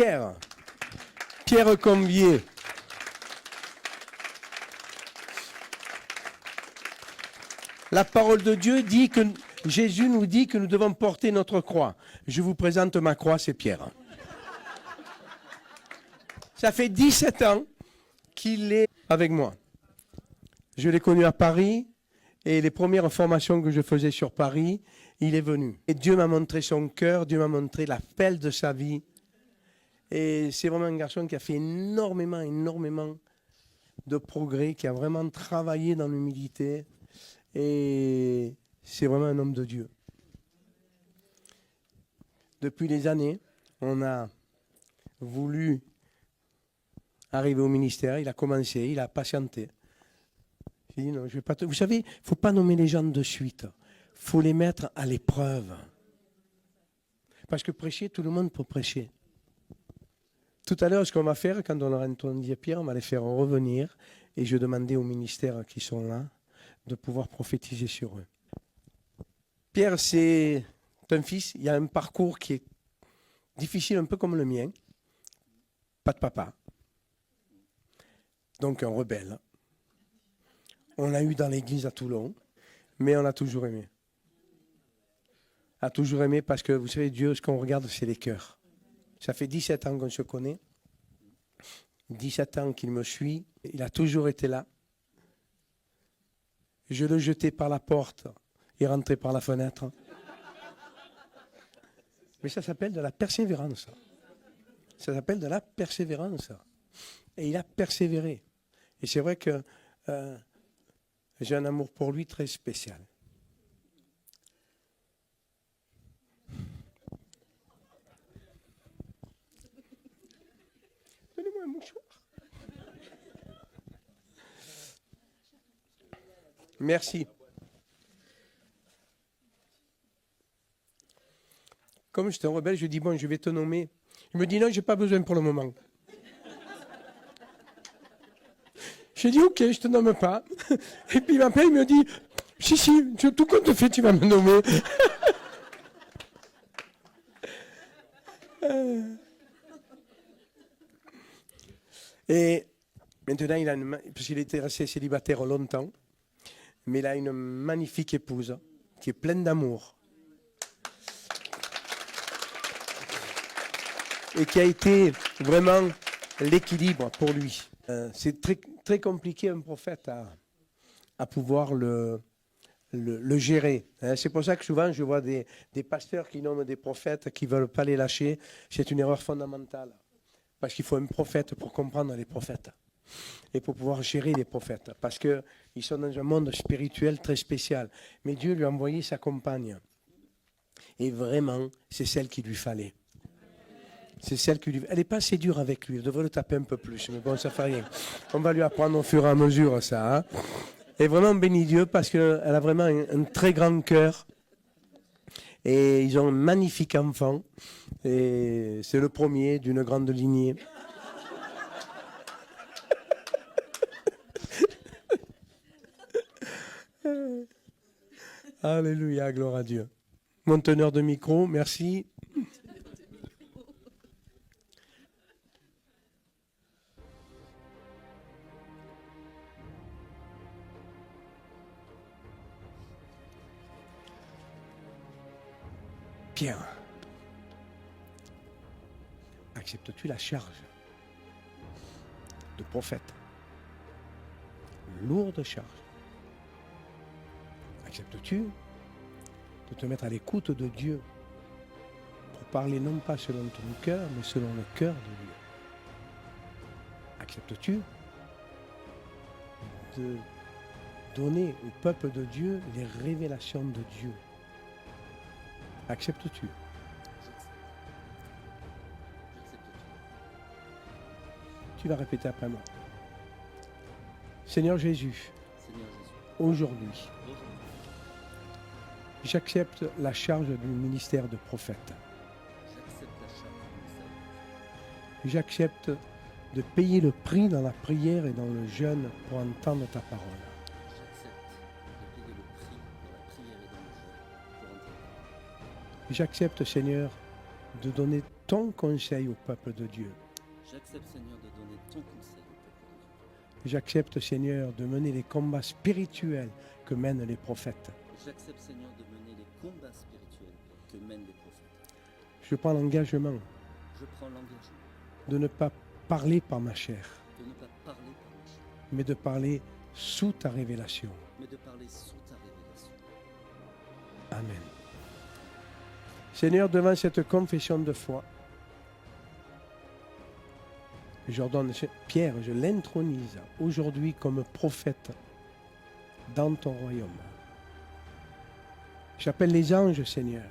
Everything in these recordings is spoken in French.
Pierre. Pierre Combier. La parole de Dieu dit que Jésus nous dit que nous devons porter notre croix. Je vous présente ma croix, c'est Pierre. Ça fait 17 ans qu'il est avec moi. Je l'ai connu à Paris et les premières formations que je faisais sur Paris, il est venu. Et Dieu m'a montré son cœur, Dieu m'a montré l'appel de sa vie. Et c'est vraiment un garçon qui a fait énormément de progrès, qui a vraiment travaillé dans l'humilité. Et c'est vraiment un homme de Dieu. Depuis des années, on a voulu arriver au ministère. Il a commencé, il a patienté. J'ai dit non, je vais pas. Vous savez, il ne faut pas nommer les gens de suite. Il faut les mettre à l'épreuve. Parce que prêcher, tout le monde peut prêcher. Tout à l'heure, ce qu'on va faire, quand on aura entendu Pierre, on va les faire revenir. Et je demandais aux ministères qui sont là de pouvoir prophétiser sur eux. Pierre, c'est un fils, il y a un parcours qui est difficile, un peu comme le mien. Pas de papa. Donc un rebelle. On l'a eu dans l'église à Toulon, mais on l'a toujours aimé. A toujours aimé parce que, vous savez, Dieu, ce qu'on regarde, c'est les cœurs. Ça fait 17 ans qu'on se connaît. 17 ans qu'il me suit. Il a toujours été là. Je le jetais par la porte, il rentrait par la fenêtre. Mais ça s'appelle de la persévérance. Ça s'appelle de la persévérance. Et il a persévéré. Et c'est vrai que j'ai un amour pour lui très spécial. Donnez-moi un mouchoir. Merci. Comme j'étais un rebelle, je dis bon, je vais te nommer. Il me dit non, j'ai pas besoin pour le moment. J'ai dit ok, je te nomme pas. Et puis il m'appelle, il me dit si, tout compte fait, tu vas me nommer. Et maintenant, parce qu'il était resté célibataire longtemps, mais il a une magnifique épouse qui est pleine d'amour. Et qui a été vraiment l'équilibre pour lui. C'est très compliqué un prophète à pouvoir le gérer. C'est pour ça que souvent je vois des pasteurs qui nomment des prophètes qui ne veulent pas les lâcher. C'est une erreur fondamentale. Parce qu'il faut un prophète pour comprendre les prophètes. Et pour pouvoir gérer les prophètes. Parce qu'ils sont dans un monde spirituel très spécial. Mais Dieu lui a envoyé sa compagne. Et vraiment, c'est celle qu'il lui fallait. C'est celle qui lui... Elle n'est pas assez dure avec lui, elle devrait le taper un peu plus, mais bon, ça ne fait rien. On va lui apprendre au fur et à mesure ça. Hein. Et vraiment, bénis Dieu parce qu'elle a vraiment un très grand cœur. Et ils ont un magnifique enfant. Et c'est le premier d'une grande lignée. Alléluia, gloire à Dieu. Mon teneur de micro, merci. Pierre, acceptes-tu la charge de prophète? Lourde charge. Acceptes-tu de te mettre à l'écoute de Dieu pour parler non pas selon ton cœur, mais selon le cœur de Dieu? Acceptes-tu de donner au peuple de Dieu les révélations de Dieu? Acceptes-tu? Tu vas répéter après moi. Seigneur Jésus, aujourd'hui, j'accepte la charge du ministère de prophète. J'accepte de payer le prix dans la prière et dans le jeûne pour entendre ta parole. J'accepte, Seigneur, de donner ton conseil au peuple de Dieu. J'accepte, Seigneur, de donner ton conseil au peuple de Dieu. J'accepte, Seigneur, de mener les combats spirituels que mènent les prophètes. J'accepte, Seigneur, de mener les combats spirituels que mènent les prophètes. Je prends l'engagement Je prends l'engagement de ne pas parler par ma chair, de ne pas parler par ma chair, mais de parler sous ta révélation. mais de parler sous ta révélation. Amen. Seigneur, devant cette confession de foi, j'ordonne, Pierre, je l'intronise aujourd'hui comme prophète dans ton royaume. J'appelle les anges, Seigneur,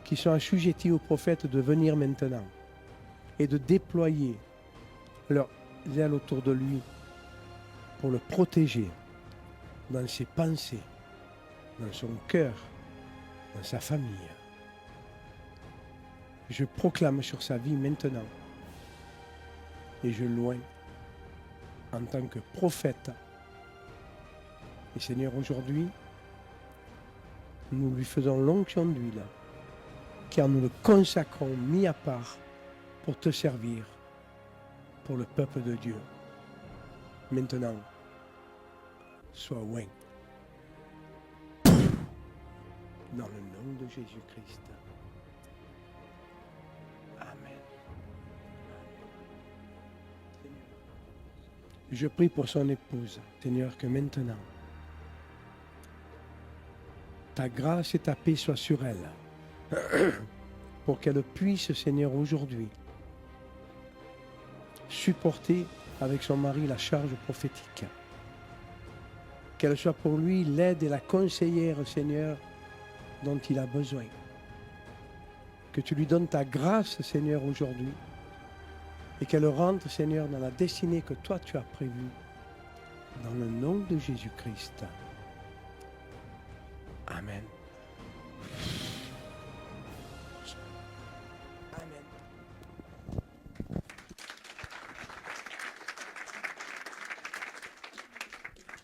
qui sont assujettis au prophète de venir maintenant et de déployer leurs ailes autour de lui pour le protéger dans ses pensées, dans son cœur, dans sa famille. Je proclame sur sa vie maintenant et je loin en tant que prophète. Et Seigneur, aujourd'hui, nous lui faisons l'onction d'huile, car nous le consacrons mis à part pour te servir, pour le peuple de Dieu. Maintenant, sois loin. Dans le nom de Jésus-Christ. Amen. Je prie pour son épouse, Seigneur, que maintenant, ta grâce et ta paix soient sur elle, pour qu'elle puisse, Seigneur, aujourd'hui, supporter avec son mari la charge prophétique. Qu'elle soit pour lui l'aide et la conseillère, Seigneur, dont il a besoin. Que tu lui donnes ta grâce, Seigneur, aujourd'hui, et qu'elle rentre, Seigneur, dans la destinée que toi tu as prévue, dans le nom de Jésus-Christ. Amen. Amen.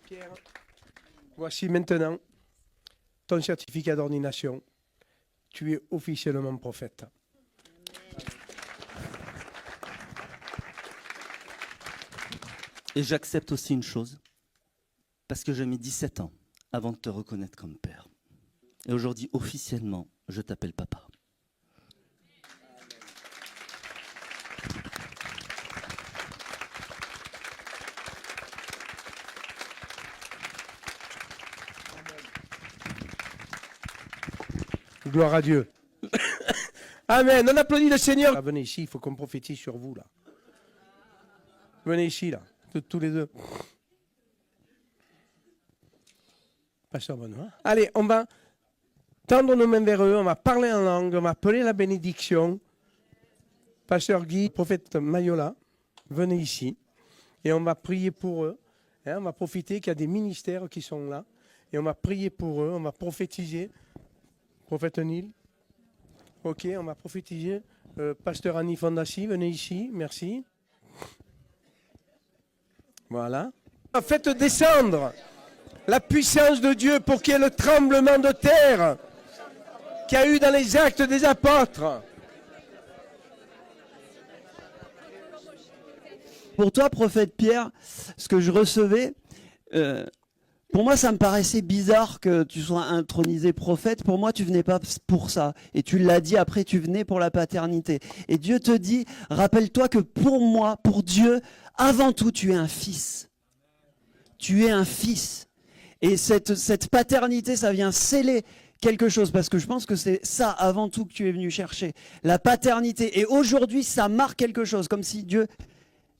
Pierre, voici maintenant ton certificat d'ordination. Tu es officiellement prophète. Et j'accepte aussi une chose, parce que j'ai mis 17 ans avant de te reconnaître comme père. Et aujourd'hui, officiellement, je t'appelle papa. Gloire à Dieu. Amen. On applaudit le Seigneur. Ah, venez ici, il faut qu'on prophétise sur vous, là. Venez ici, là, tous les deux. Pasteur Benoît. Allez, on va tendre nos mains vers eux, on va parler en langue, on va appeler la bénédiction. Pasteur Guy, prophète Mayola, venez ici. Et on va prier pour eux. On va profiter qu'il y a des ministères qui sont là. Et on va prier pour eux, on va prophétiser. Prophète Neil. Ok, on va prophétiser. Pasteur Annie Fondassi, venez ici, merci. Voilà. Faites descendre la puissance de Dieu pour qu'il y ait le tremblement de terre qu'il y a eu dans les actes des apôtres. Pour toi, prophète Pierre, ce que je recevais, pour moi, ça me paraissait bizarre que tu sois intronisé prophète. Pour moi, tu venais pas pour ça. Et tu l'as dit après, tu venais pour la paternité. Et Dieu te dit, rappelle-toi que pour moi, pour Dieu, avant tout, tu es un fils. Tu es un fils. Et cette paternité, ça vient sceller quelque chose, parce que je pense que c'est ça avant tout que tu es venu chercher. La paternité. Et aujourd'hui, ça marque quelque chose, comme si Dieu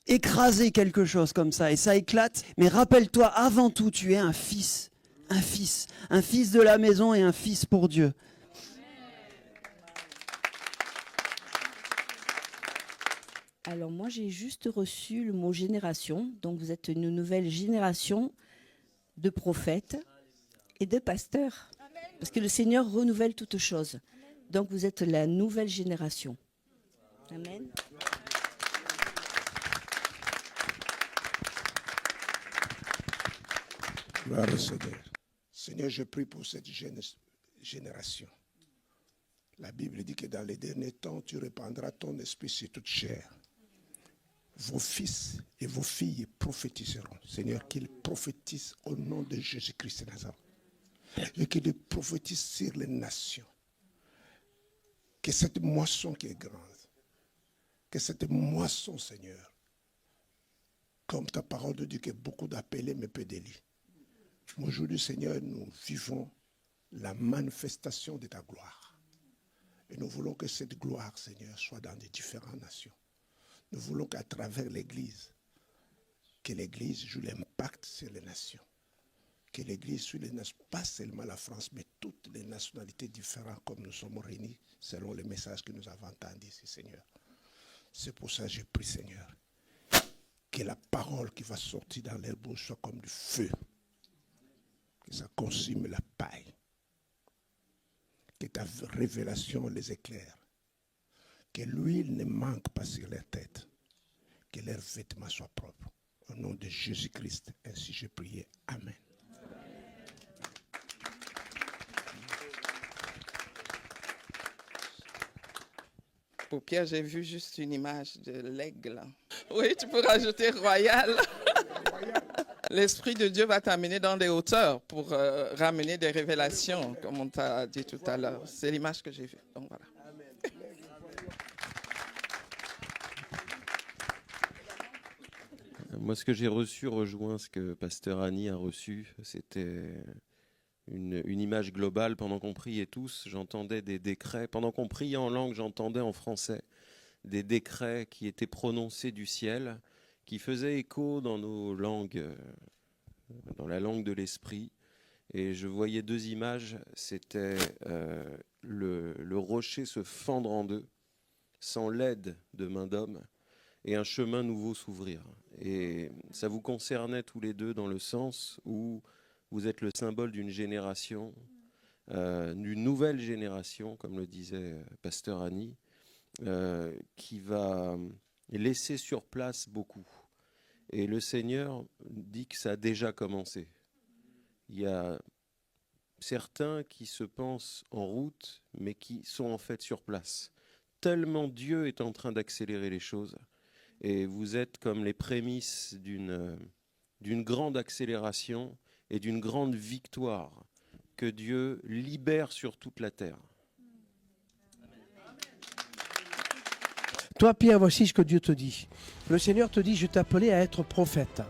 écrasait quelque chose comme ça, et ça éclate. Mais rappelle-toi, avant tout, tu es un fils. Un fils de la maison et un fils pour Dieu. Alors moi, j'ai juste reçu le mot génération. Donc vous êtes une nouvelle génération de prophètes et de pasteurs. Parce que le Seigneur renouvelle toutes choses. Donc vous êtes la nouvelle génération. Amen. Gloire au Seigneur. Seigneur, je prie pour cette génération. La Bible dit que dans les derniers temps, tu répandras ton esprit sur toute chair. Vos fils et vos filles prophétiseront. Seigneur, qu'ils prophétisent au nom de Jésus-Christ de Nazareth. Et qu'ils prophétisent sur les nations. Que cette moisson qui est grande, que cette moisson, Seigneur, comme ta parole de Dieu, que beaucoup d'appelés mais peu d'élus. Aujourd'hui, Seigneur, nous vivons la manifestation de ta gloire. Et nous voulons que cette gloire, Seigneur, soit dans les différentes nations. Nous voulons qu'à travers l'Église, que l'Église joue l'impact sur les nations. Que l'Église sur les nations, pas seulement la France, mais toutes les nationalités différentes comme nous sommes réunis selon les messages que nous avons entendus ici, Seigneur. C'est pour ça que je prie, Seigneur, que la parole qui va sortir dans leur bouche soit comme du feu. Que ça consume la paille. Que ta révélation les éclaire. Que l'huile ne manque pas sur leur tête. Que leurs vêtements soient propres. Au nom de Jésus-Christ, ainsi j'ai prié. Amen. Pour Pierre, j'ai vu juste une image de l'aigle. Oui, tu peux rajouter royal. L'Esprit de Dieu va t'amener dans des hauteurs pour ramener des révélations, comme on t'a dit tout à l'heure. C'est l'image que j'ai vue. Donc voilà. Moi, ce que j'ai reçu rejoint ce que Pasteur Annie a reçu. C'était une image globale. Pendant qu'on priait tous, j'entendais des décrets. Pendant qu'on priait en langue, j'entendais en français des décrets qui étaient prononcés du ciel, qui faisaient écho dans nos langues, dans la langue de l'esprit. Et je voyais deux images. C'était le rocher se fendre en deux, sans l'aide de main d'homme, et un chemin nouveau s'ouvrir. Et ça vous concernait tous les deux dans le sens où vous êtes le symbole d'une génération, d'une nouvelle génération, comme le disait Pasteur Annie, qui va laisser sur place beaucoup. Et le Seigneur dit que ça a déjà commencé. Il y a certains qui se pensent en route, mais qui sont en fait sur place. Tellement Dieu est en train d'accélérer les choses. Et vous êtes comme les prémices d'une grande accélération et d'une grande victoire que Dieu libère sur toute la terre. Toi, Pierre, voici ce que Dieu te dit. Le Seigneur te dit, je t'ai appelé à être prophète.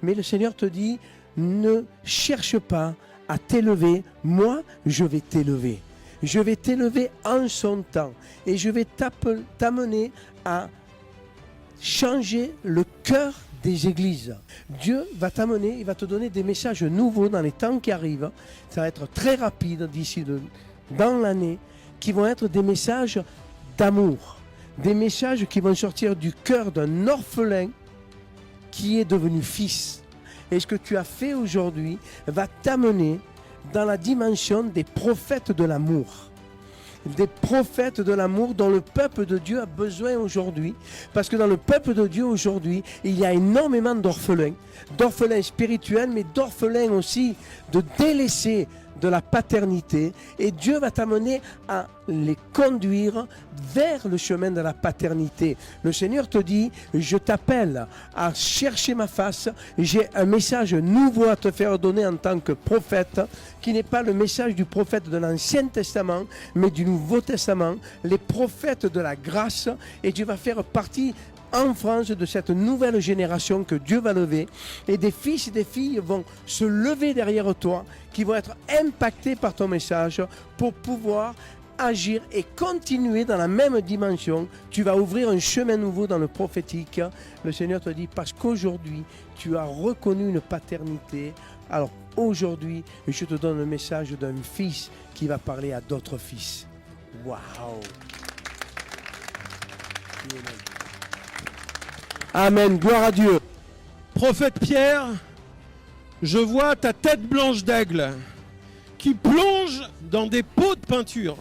Mais le Seigneur te dit, ne cherche pas à t'élever. Moi, je vais t'élever. Je vais t'élever en son temps. Et je vais t'amener à changer le cœur des églises. Dieu va t'amener, il va te donner des messages nouveaux dans les temps qui arrivent. Ça va être très rapide d'ici dans l'année, qui vont être des messages d'amour. Des messages qui vont sortir du cœur d'un orphelin qui est devenu fils. Et ce que tu as fait aujourd'hui va t'amener dans la dimension des prophètes de l'amour. Des prophètes de l'amour dont le peuple de Dieu a besoin aujourd'hui. Parce que dans le peuple de Dieu aujourd'hui, il y a énormément d'orphelins spirituels, mais d'orphelins aussi, de délaissés de la paternité. Et Dieu va t'amener à les conduire vers le chemin de la paternité. Le Seigneur te dit, je t'appelle à chercher ma face. J'ai un message nouveau à te faire donner en tant que prophète, qui n'est pas le message du prophète de l'Ancien Testament, mais du Nouveau Testament, les prophètes de la grâce. Et tu vas faire partie en France de cette nouvelle génération que Dieu va lever, et des fils et des filles vont se lever derrière toi, qui vont être impactés par ton message pour pouvoir agir et continuer dans la même dimension. Tu vas ouvrir un chemin nouveau dans le prophétique. Le Seigneur te dit, parce qu'aujourd'hui tu as reconnu une paternité, alors aujourd'hui je te donne le message d'un fils qui va parler à d'autres fils. Waouh! Amen, gloire à Dieu. Prophète Pierre, je vois ta tête blanche d'aigle qui plonge dans des pots de peinture,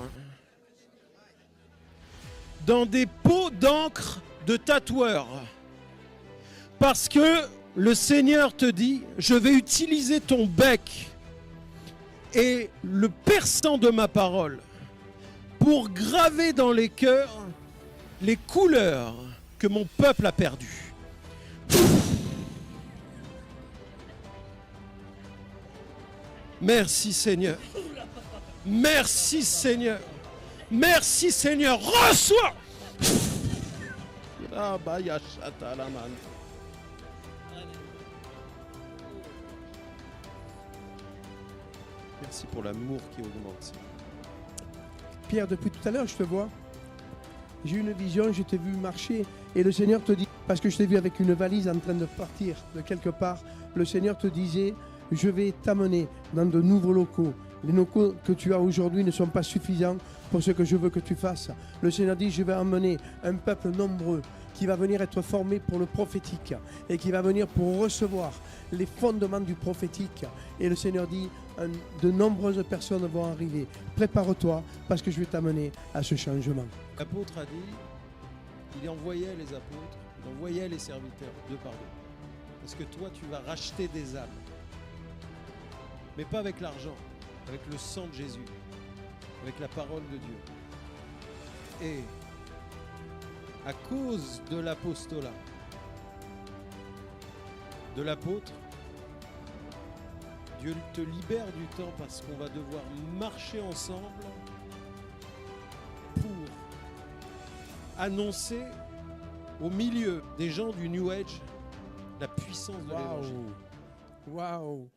dans des pots d'encre de tatoueur. Parce que le Seigneur te dit, je vais utiliser ton bec et le perçant de ma parole pour graver dans les cœurs les couleurs que mon peuple a perdues. Merci Seigneur. Merci Seigneur. Merci Seigneur. Reçois. Merci pour l'amour qui augmente. Pierre, depuis tout à l'heure, je te vois. J'ai eu une vision, je t'ai vu marcher et le Seigneur te dit, parce que je t'ai vu avec une valise en train de partir de quelque part, le Seigneur te disait, je vais t'amener dans de nouveaux locaux. Les locaux que tu as aujourd'hui ne sont pas suffisants pour ce que je veux que tu fasses. Le Seigneur dit, je vais emmener un peuple nombreux qui va venir être formé pour le prophétique et qui va venir pour recevoir les fondements du prophétique. Et le Seigneur dit, de nombreuses personnes vont arriver. Prépare-toi parce que je vais t'amener à ce changement. L'apôtre a dit, il envoyait les apôtres, il envoyait les serviteurs, deux par deux. Parce que toi, tu vas racheter des âmes. Mais pas avec l'argent, avec le sang de Jésus, avec la parole de Dieu. Et à cause de l'apostolat, de l'apôtre, Dieu te libère du temps parce qu'on va devoir marcher ensemble pour annoncer au milieu des gens du New Age la puissance de l'évangile. Waouh! Waouh!